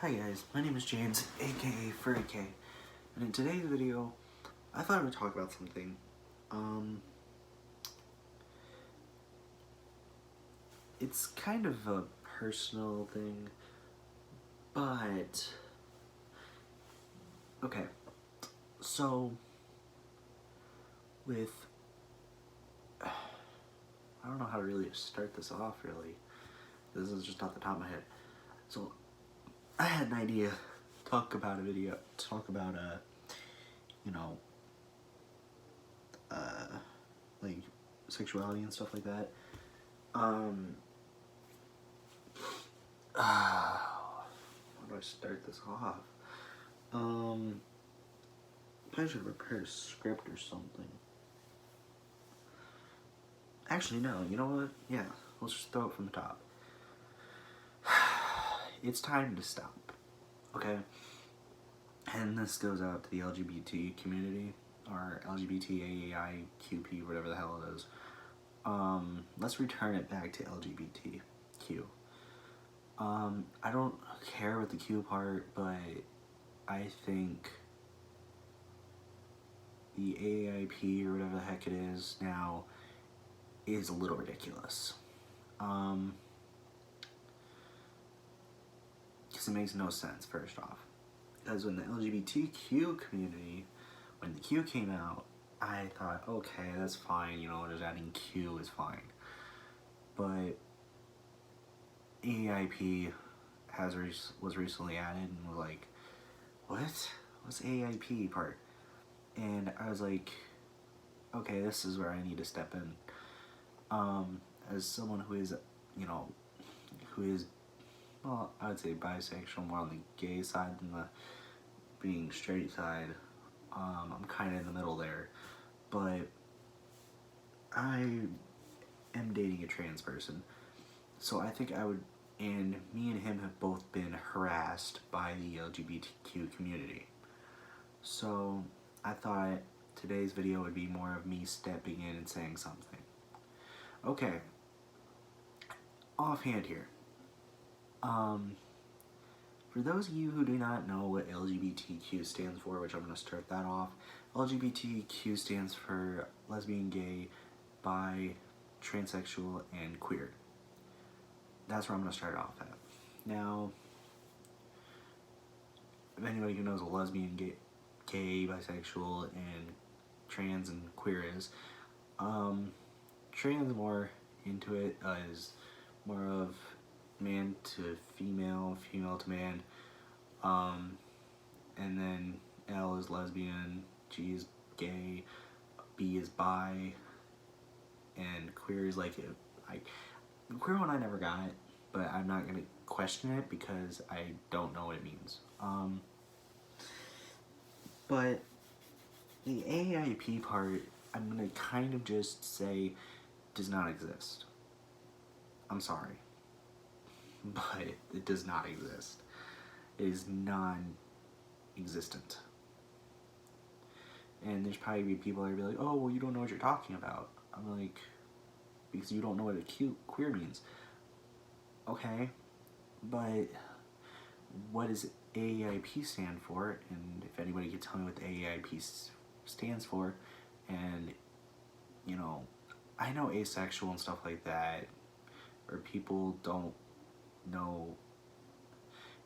Hi guys, my name is James, aka Furry K, and in today's video, I thought I would talk about something. It's kind of a personal thing, but okay. So with I don't know how to really start this off. Really, this is just off the top of my head. So I had an idea to talk about like sexuality and stuff like that. How do I start this off? Probably should prepare a script or something. Actually, no, you know what? Yeah, let's just throw it from the top. It's time to stop, okay? And this goes out to the LGBT community, or LGBTAIQP, whatever the hell it is. Let's return it back to LGBTQ. I don't care with the Q part, but I think the AIP, or whatever the heck it is now, is a little ridiculous. Because it makes no sense, first off. Because when the LGBTQ community, when the Q came out, I thought, okay, that's fine, you know, just adding Q is fine. But AIP was recently added, and was like, what? What's AIP part? And I was like, okay, this is where I need to step in. As someone who is, well, I would say bisexual, more on the gay side than the being straight side. I'm kind of in the middle there, but I am dating a trans person, so I think and me and him have both been harassed by the LGBTQ community. So I thought today's video would be more of me stepping in and saying something. Okay, offhand here. For those of you who do not know what LGBTQ stands for, which I'm going to start that off, LGBTQ stands for lesbian, gay, bi, transsexual, and queer. That's where I'm going to start off at. Now, if anybody who knows what lesbian, gay, bisexual, and trans and queer is, trans more into it is more of man to female, female to man, and then L is lesbian, G is gay, B is bi, and queer is like, the queer one I never got, but I'm not going to question it because I don't know what it means. But the AIP part, I'm going to kind of just say does not exist. I'm sorry, but it does not exist. It is non-existent. And there's probably people that are like, oh, well, you don't know what you're talking about. I'm like, because you don't know what a queer means. Okay, but what does AIP stand for? And if anybody could tell me what the AIP stands for, and, you know, I know asexual and stuff like that, or people don't know.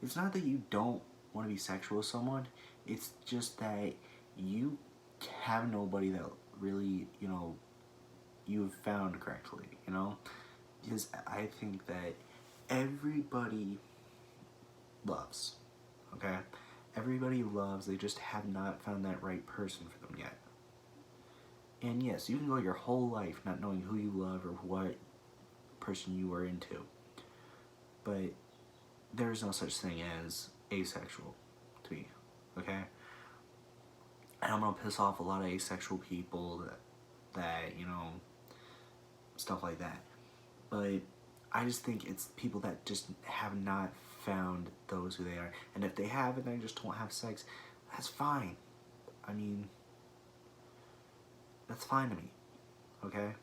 It's not that you don't want to be sexual with someone, it's just that you have nobody that really, you've found correctly, because I think that everybody loves, okay? Everybody loves, they just have not found that right person for them yet. And yes, you can go your whole life not knowing who you love or what person you are into, but there's no such thing as asexual to me, okay? And I'm gonna piss off a lot of asexual people that stuff like that. But I just think it's people that just have not found those who they are. And if they have and they just don't have sex, that's fine. I mean, that's fine to me, okay?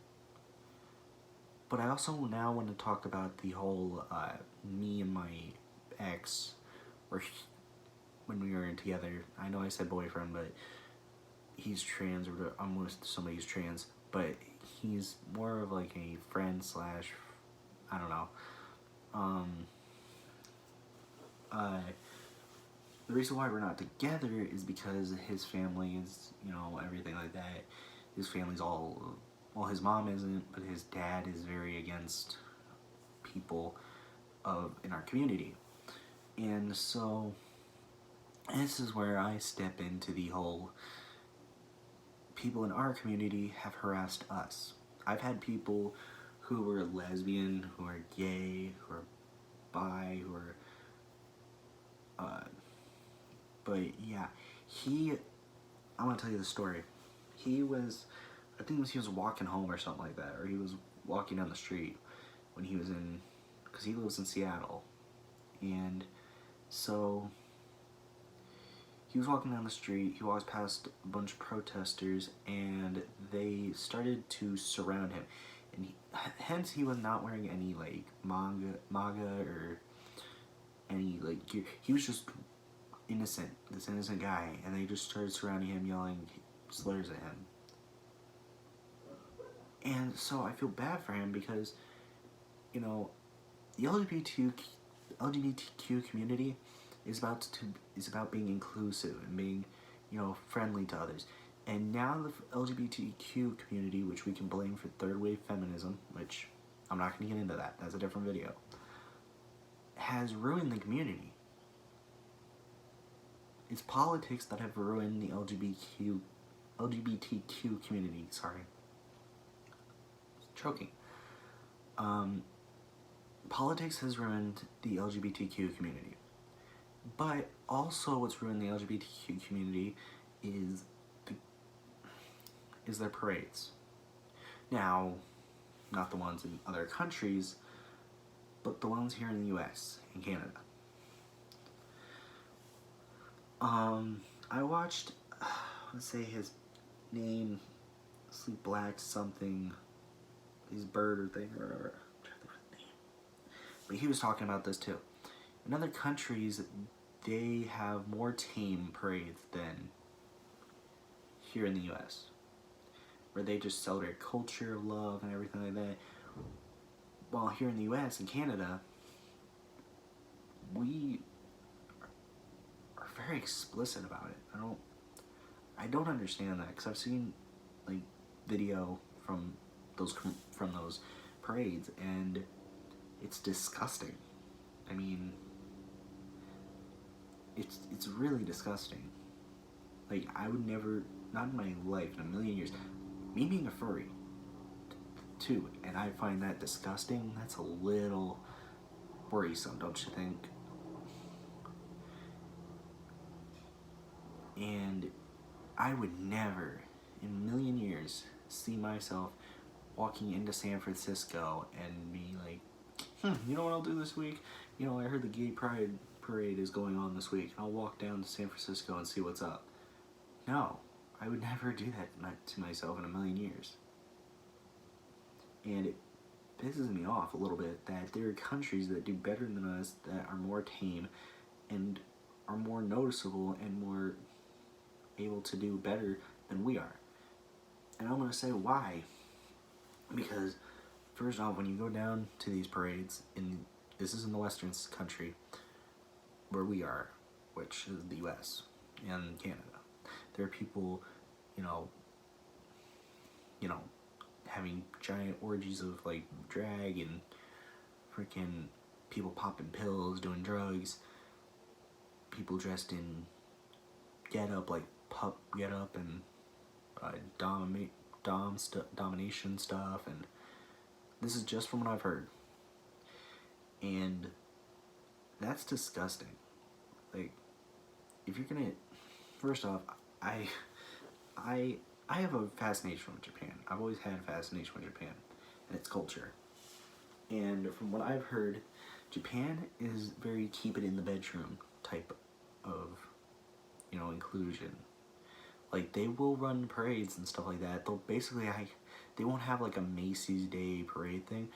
But I also now want to talk about the whole me and my ex or when we were together. I know I said boyfriend, but he's trans, or I'm with somebody who's trans, but he's more of like a friend slash, I don't know. The reason why we're not together is because his family is, everything like that. His family's all, well, his mom isn't, but his dad is very against people in our community. And so this is where I step into the whole people in our community have harassed us. I've had people who were lesbian, who are gay, who are bi, who are but yeah, I'm gonna tell you the story. He was walking home or something like that, or he was walking down the street when he was because he lives in Seattle. And so he was walking down the street, he walks past a bunch of protesters, and they started to surround him. And hence he was not wearing any like MAGA or any like gear. He was just this innocent guy, and they just started surrounding him, yelling slurs at him. And so I feel bad for him because, the LGBTQ community is about being inclusive and being, friendly to others. And now the LGBTQ community, which we can blame for third wave feminism, which I'm not going to get into that, that's a different video, has ruined the community. It's politics that have ruined the LGBTQ community. Sorry. Choking. Politics has ruined the LGBTQ community. But also what's ruined the LGBTQ community is their parades. Now, not the ones in other countries, but the ones here in the US and Canada. I watched, let's say his name, Sleep Black something, his bird or thing, or whatever. But he was talking about this too. In other countries, they have more tame parades than here in the US, where they just celebrate culture, love, and everything like that. While here in the US and Canada, we are very explicit about it. I don't understand that, because I've seen like video from those parades, and it's disgusting. I mean, it's really disgusting. Like, I would never, not in my life, in a million years, me being a furry too, and I find that disgusting. That's a little worrisome, don't you think? And I would never, in a million years, see myself walking into San Francisco and be like, you know what I'll do this week? I heard the gay pride parade is going on this week. I'll walk down to San Francisco and see what's up. No, I would never do that to myself in a million years. And it pisses me off a little bit that there are countries that do better than us, that are more tame and are more noticeable and more able to do better than we are. And I'm going to say why. Because first off, when you go down to these parades, this is in the Western country where we are, which is the US and Canada, there are people, having giant orgies of like drag and freaking people popping pills, doing drugs, people dressed in like pup get up and domination stuff, and this is just from what I've heard, and that's disgusting. Like, if you're gonna, first off, I have a fascination with Japan. I've always had a fascination with Japan and its culture, and from what I've heard, Japan is very keep it in the bedroom type of inclusion. Like, they will run parades and stuff like that. They'll basically, they won't have like a Macy's Day parade thing,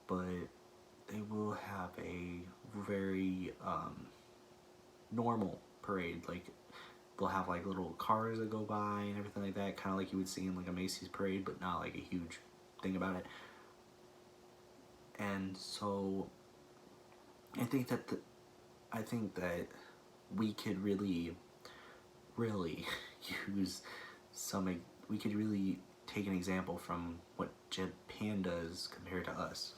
but they will have a very normal parade. Like, they'll have like little cars that go by and everything like that, kind of like you would see in like a Macy's parade, but not like a huge thing about it. And so I think that we could really use we could really take an example from what Japan does compared to us.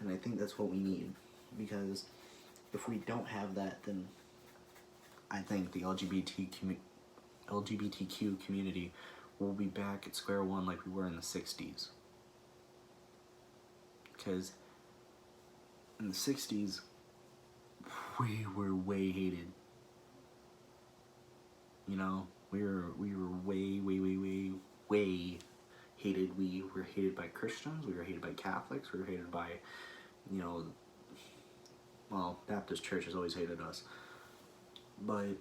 And I think that's what we need, because if we don't have that, then I think the LGBTQ community will be back at square one like we were in the 60s. Because in the 60s, we were way hated. You know, we were way hated. We were hated by Christians, we were hated by Catholics, we were hated by, you know, well, Baptist churches always hated us. But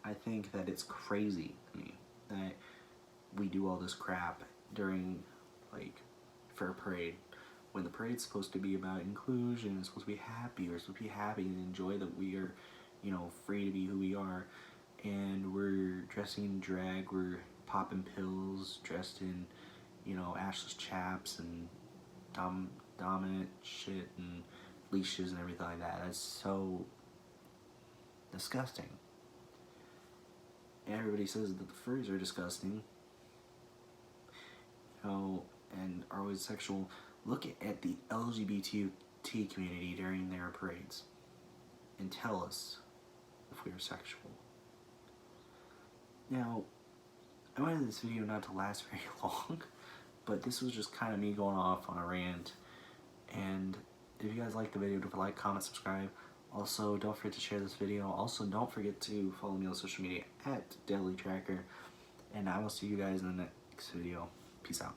I think that it's crazy to me that we do all this crap during, like, for a parade, when the parade's supposed to be about inclusion, it's supposed to be happy, we're supposed to be happy and enjoy that we are, you know, free to be who we are, and we're dressing in drag, we're popping pills, dressed in, you know, ashless chaps and dominant shit and leashes and everything like that. That's so disgusting. Everybody says that the furries are disgusting, you know, and are always sexual. Look at the LGBT community during their parades and tell us if we are sexual. Now, I wanted this video not to last very long, but this was just kind of me going off on a rant. And if you guys like the video, don't like, comment, subscribe. Also, don't forget to share this video. Also, don't forget to follow me on social media at DailyTracker. And I will see you guys in the next video. Peace out.